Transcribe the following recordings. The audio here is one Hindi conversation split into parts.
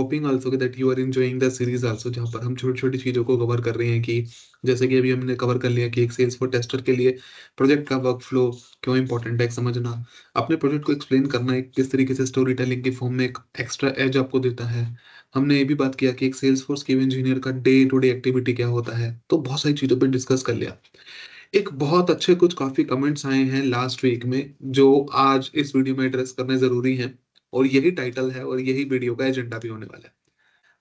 Hopping also that you are enjoying the series also, जहाँ पर हम छोटी-छोटी चीज़ों को कवर कर रहे हैं कि जैसे कि अभी हमने कवर कर लिया कि एक सेल्सफोर्स टेस्टर के लिए प्रोजेक्ट का वर्कफ्लो क्यों इंपॉर्टेंट है, एक समझना, अपने प्रोजेक्ट को एक्सप्लेन करना, एक किस तरीके से स्टोरी टेलिंग के फॉर्म में एक एक्स्ट्रा एज आपको देता है। हमने ये भी बात किया कि एक सेल्सफोर्स क्यू इंजीनियर का डे टू डे एक्टिविटी क्या होता है, तो बहुत सारी चीज़ों पे डिस्कस कर लिया। एक बहुत अच्छे कुछ काफ़ी कमेंट्स आए हैं लास्ट वीक में, जो आज इस वीडियो में एड्रेस करने ज़रूरी हैं, और यही टाइटल है और यही वीडियो का एजेंडा भी होने वाला है।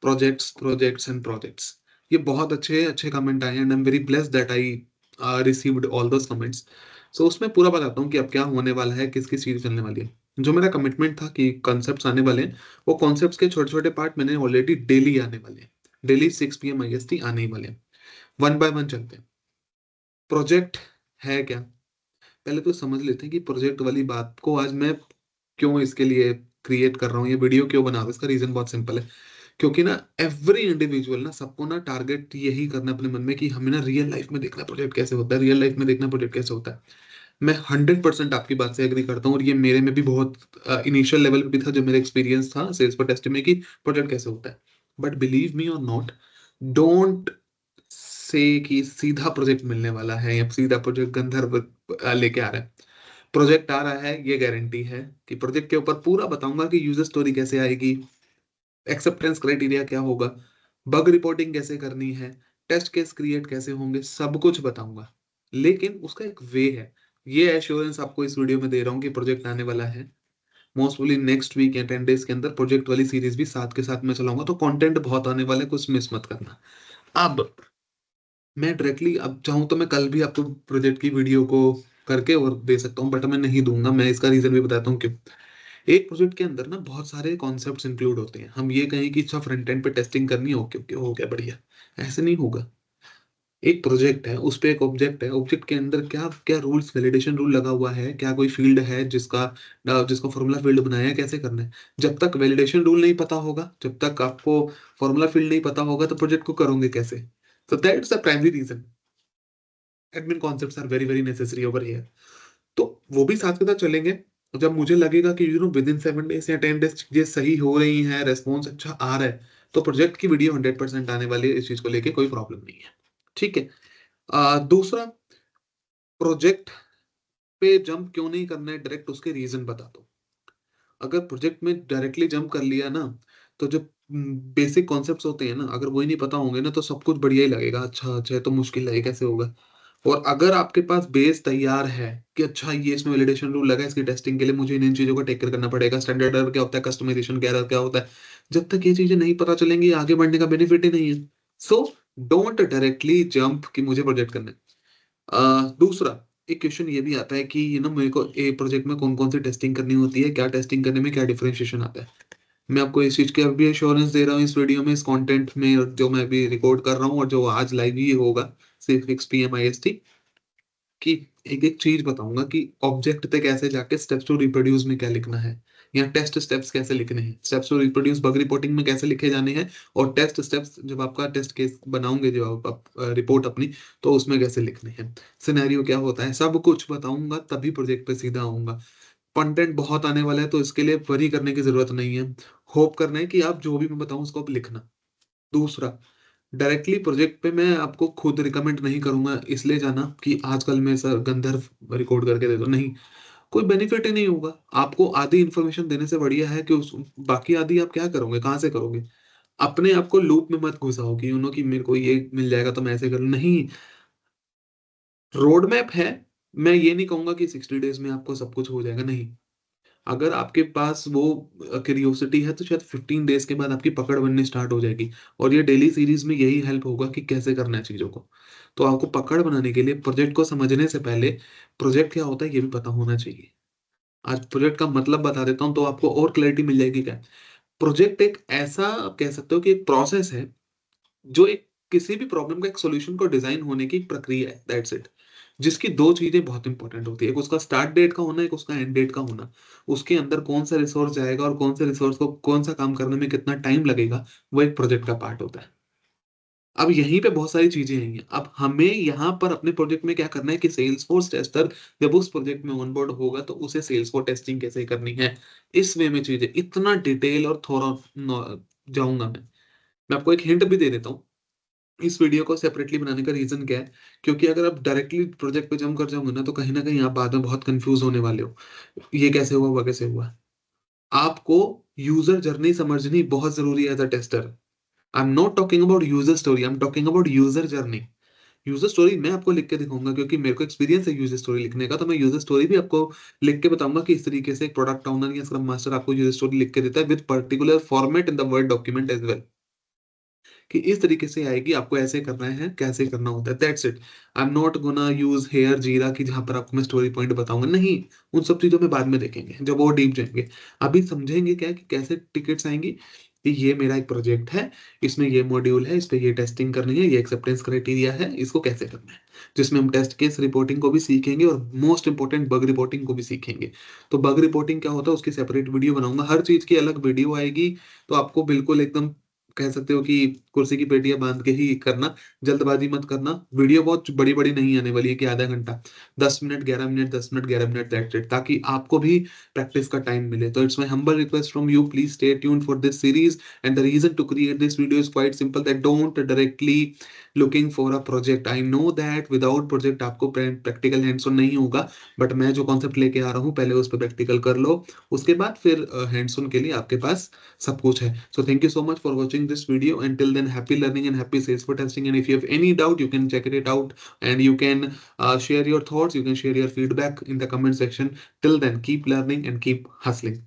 Projects, projects and projects. ये बहुत अच्छे कमेंट आए हैं and I am very blessed that I received all those comments. So उसमें पूरा बताता हूँ कि अब क्या होने वाला है, किस-किस चीज़ चलने वाली है। जो मेरा कमिटमेंट था कि कॉन्सेप्ट्स आने वाले हैं, वो कॉन्सेप्ट्स के छोटे-छोटे पार्ट मैंने ऑलरेडी डेली आने वाले हैं। डेली 6 पीएम ईएसटी आने ही वाले हैं। वन बाय वन चलते हैं। प्रोजेक्ट है क्या? पहले तो समझ लेते हैं कि प्रोजेक्ट वाली बात को आज मैं क्यों इसके लिए क्रिएट कर रहा हूँ, ये वीडियो क्यों बना रहा हूँ, इसका रीज़न बहुत सिंपल है। क्योंकि ना एवरी इंडिविजुअल ना सबको ना टारगेट यही करना है अपने मन में कि हमें ना रियल लाइफ में देखना प्रोजेक्ट कैसे होता है, रियल लाइफ में देखना प्रोजेक्ट कैसे होता है। मैं 100% आपकी बात से एग्री करता हूँ और ये मेरे में भी बहुत इनिशियल लेवल पे भी था, जब मेरा एक्सपीरियंस था सेल्स पर टेस्ट में कि प्रोजेक्ट कैसे होता है। बट बिलीव मी और नॉट, डोंट से कि सीधा प्रोजेक्ट मिलने वाला है या सीधा प्रोजेक्ट गंधर्व लेके आ रहा है। प्रोजेक्ट आ रहा है, ये गारंटी है कि प्रोजेक्ट के ऊपर पूरा बताऊँगा कि यूज़र स्टोरी कैसे आएगी, एक्सेप्टेंस क्राइटेरिया क्या होगा, बग रिपोर्टिंग कैसे करनी है, टेस्ट केस क्रिएट कैसे होंगे, सब कुछ बताऊँगा। लेकिन उसका एक वे है। ये एश्योरेंस आपको इस वीडियो में दे रहा हूँ कि प्रोजेक्ट आने वाला है। मोस्ट प्रोबेबली नेक्स्ट वीक या 10 डेज़ के अंदर प्रोजेक्ट वाली सीरीज़ भी साथ के साथ मैं चलाऊँगा, तो कंटेंट बहुत आने वाला है, कुछ मिस मत करना। अब मैं डायरेक्टली अब चाहूँ तो मैं कल भी आपको प्रोजेक्ट की वीडियो को करके और दे सकता हूँ, बट मैं नहीं दूँगा। मैं इसका रीज़न भी बताता हूँ क्यों। एक प्रोजेक्ट के अंदर ना बहुत सारे कॉन्सेप्ट्स इंक्लूड होते हैं। हम ये कहें कि अच्छा फ्रंट एंड पे टेस्टिंग करनी है, ओके, ओके, हो गया बढ़िया। ऐसे नहीं होगा। एक प्रोजेक्ट है, उस पे एक ऑब्जेक्ट है, ऑब्जेक्ट के अंदर क्या-क्या रूल्स वैलिडेशन रूल लगा हुआ है, क्या कोई फ़ील्ड है जिसका फ़ॉर्मूला फ़ील्ड बनाया है, कैसे करना है। जब तक वैलिडेशन रूल नहीं पता होगा, जब तक आपको फ़ॉर्मूला फ़ील्ड नहीं पता होगा, तो प्रोजेक्ट को करोगे कैसे? So that's the primary reason. Admin concepts are very, very necessary over here. तो वो भी साथ के साथ चलेंगे। जब मुझे लगेगा कि विदिन 7 डेज़ या 10 डेज़ चीज़ें सही हो रही हैं, रिस्पॉन्स अच्छा आ रहा है, तो प्रोजेक्ट की वीडियो 100% आने वाली है, इस चीज़ को लेके कोई प्रॉब्लम नहीं है। ठीक है? दूसरा, प्रोजेक्ट पे जंप क्यों नहीं करना है डायरेक्ट, उसके रीज़न बताता हूँ। अगर प्रोजेक्ट में डायरेक्टली जंप कर लिया ना, तो जो बेसिक कॉन्सेप्ट्स होते हैं ना, अगर वो ही नहीं पता होंगे ना, तो सब कुछ बढ़िया ही लगेगा। अच्छा, अच्छा, ये तो मुश्किल है, ये कैसे होगा? और अगर आपके पास बेस तैयार है कि अच्छा ये इसमें वैलिडेशन रूल लगा है, इसकी टेस्टिंग के लिए मुझे इन-इन चीज़ों को टेक केयर करना पड़ेगा, स्टैंडर्ड एरर क्या होता है, कस्टमाइज़ेशन क्या एरर क्या होता है। जब तक ये चीज़ें नहीं पता चलेंगी, आगे बढ़ने का बेनिफिट ही नहीं है। सो डोंट डायरेक्टली जंप कि मुझे प्रोजेक्ट करना है। दूसरा, एक क्वेश्चन ये भी आता है कि मेरे को ए प्रोजेक्ट में कौन-कौन सी टेस्टिंग करनी होती है, क्या टेस्टिंग करने में क्या डिफरेंशिएशन आता है। मैं आपको इस चीज़ की अब भी एश्योरेंस दे रहा हूँ इस वीडियो में, इस कंटेंट में जो मैं अभी रिकॉर्ड कर रहा हूँ और जो आज लाइव ही होगा, 6 पीएम ईएसटी, कि एक-एक चीज़ बताऊँगा कि ऑब्जेक्ट पे कैसे जाके स्टेप्स टू रिप्रोड्यूस में क्या लिखना है, या टेस्ट स्टेप्स कैसे लिखने हैं, steps to reproduce bug reporting में कैसे लिखे जाने हैं, और टेस्ट स्टेप्स जब आपका टेस्ट केस बनाओगे, जो आप रिपोर्ट अपनी, तो उसमें कैसे लिखने हैं, सिनेरियो क्या होता है, सब कुछ बताऊँगा, तभी प्रोजेक्ट पे सीधा आऊँगा। कंटेंट बहुत आने वाला है, तो इसके लिए वरी करने की ज़रूरत नहीं है। होप करना है कि आप जो भी मैं बताऊँ उसको आप लिखना। दूसरा, डायरेक्टली प्रोजेक्ट पे मैं आपको खुद रिकमेंड नहीं करूँगा इसलिए जाना कि आजकल में सर गंधर्व रिकॉर्ड करके दे दो, नहीं, कोई बेनिफिट ही नहीं होगा। आपको आधी इन्फॉर्मेशन देने से बढ़िया है कि उस बाकी आधी आप क्या करोगे, कहाँ से करोगे? अपने आप को लूप में मत घुसाओ कि कि मेरे को ये मिल जाएगा तो मैं ऐसे कर लूँ, नहीं, रोड मैप है। मैं ये नहीं कहूँगा कि 60 डेज़ में आपको सब कुछ हो जाएगा, नहीं। अगर आपके पास वो क्यूरियोसिटी है, तो शायद 15 डेज़ के बाद आपकी पकड़ बननी स्टार्ट हो जाएगी, और ये डेली सीरीज़ में यही हेल्प होगा कि कैसे करना है चीज़ों को। तो आपको पकड़ बनाने के लिए प्रोजेक्ट को समझने से पहले प्रोजेक्ट क्या होता है ये भी पता होना चाहिए। आज प्रोजेक्ट का मतलब बता देता हूँ, तो आपको और क्लैरिटी मिल जाएगी क्या है। प्रोजेक्ट एक ऐसा, आप कह सकते हो कि एक प्रोसेस है, जो एक किसी भी प्रॉब्लम का एक सॉल्यूशन को डिज़ाइन होने की एक प्रक्रिया है, दैट्स इट। जिसकी 2 चीज़ें बहुत इम्पोर्टेंट होती है, एक उसका स्टार्ट डेट का होना, एक उसका एंड डेट का होना। उसके अंदर कौन-सा रिसोर्स जाएगा और कौन से रिसोर्स को कौन-सा काम करने में कितना टाइम लगेगा, वो एक प्रोजेक्ट का पार्ट होता है। अब यहीं पे बहुत सारी चीज़ें आएँगी। अब हमें यहाँ पर अपने प्रोजेक्ट में क्या करना है कि सेल्सफोर्स टेस्टर जब उस प्रोजेक्ट में ऑन बोर्ड होगा, तो उसे सेल्सफोर्स टेस्टिंग कैसे करनी है, इस वे में चीज़ें इतना डिटेल और थॉरो जाऊँगा मैं। मैं आपको एक हिंट भी दे देता हूँ। इस वीडियो को सेपरेटली बनाने का रीज़न क्या है? क्योंकि अगर आप डायरेक्टली प्रोजेक्ट पे जंप कर जाओगे ना, तो कहीं न कहीं आप बाद में बहुत कन्फ्यूज़ होने वाले हो। ये कैसे हुआ, वो कैसे हुआ? आपको यूज़र जर्नी समझनी बहुत ज़रूरी है as a tester. I am not talking about user story, I am talking about user journey. User story मैं आपको लिख के दिखाऊँगा क्योंकि मेरे को एक्सपीरियंस है यूज़र स्टोरी लिखने का, तो मैं यूज़र स्टोरी भी आपको लिख के बताऊँगा कि इस तरीके से एक प्रोडक्ट ओनर या स्क्रम मास्टर आपको यूज़र स्टोरी लिख के देता है with particular format in the word document as well. कि इस तरीके से आएगी, आपको ऐसे करना है, कैसे करना होता है, that's it. I am not gonna use here जीरा कि जहाँ पर आपको मैं स्टोरी पॉइंट बताऊँगा, नहीं, उन सब चीज़ों में बाद में देखेंगे, जब और डीप जाएँगे। अभी समझेंगे क्या कि कैसे टिकट्स आएँगी, कि ये मेरा एक प्रोजेक्ट है, इसमें ये मॉड्यूल है, इस पे ये टेस्टिंग करनी है, ये एक्सेप्टेंस क्राइटेरिया है, इसको कैसे करना है। जिसमें हम टेस्ट केस रिपोर्टिंग को भी सीखेंगे और मोस्ट इम्पोर्टेंट बग रिपोर्टिंग को भी सीखेंगे। तो बग रिपोर्टिंग क्या होता है, उसकी सेपरेट वीडियो बनाऊँगा, हर चीज़ की अलग वीडियो आएगी, तो आपको बिल्कुल एकदम कह सकते हो कि कुर्सी की पेटियाँ बाँध के ही करना, जल्दबाज़ी मत करना। वीडियो बहुत बड़ी-बड़ी नहीं आने वाली है कि आधा घंटा, 10 minute, 11 minute, 10 minute, 11 minute that's it, ताकि आपको भी प्रैक्टिस का टाइम मिले। तो it's my humble request from you, please stay tuned for this series and the reason to create this video is quite simple that don't directly looking for a project. I know that without project आपको प्रैक्टिकल हैंड्स ऑन नहीं होगा, बट मैं जो कॉन्सेप्ट लेके आ रहा हूँ, पहले उस पे प्रैक्टिकल कर लो, उसके बाद फिर हैंड्स ऑन के लिए आपके पास सब कुछ है। So thank you so much for watching this video. Until then, happy learning and happy sales for testing. And if you have any doubt, you can check it out and you can share your thoughts. You can share your feedback in the comment section. Till then, keep learning and keep hustling.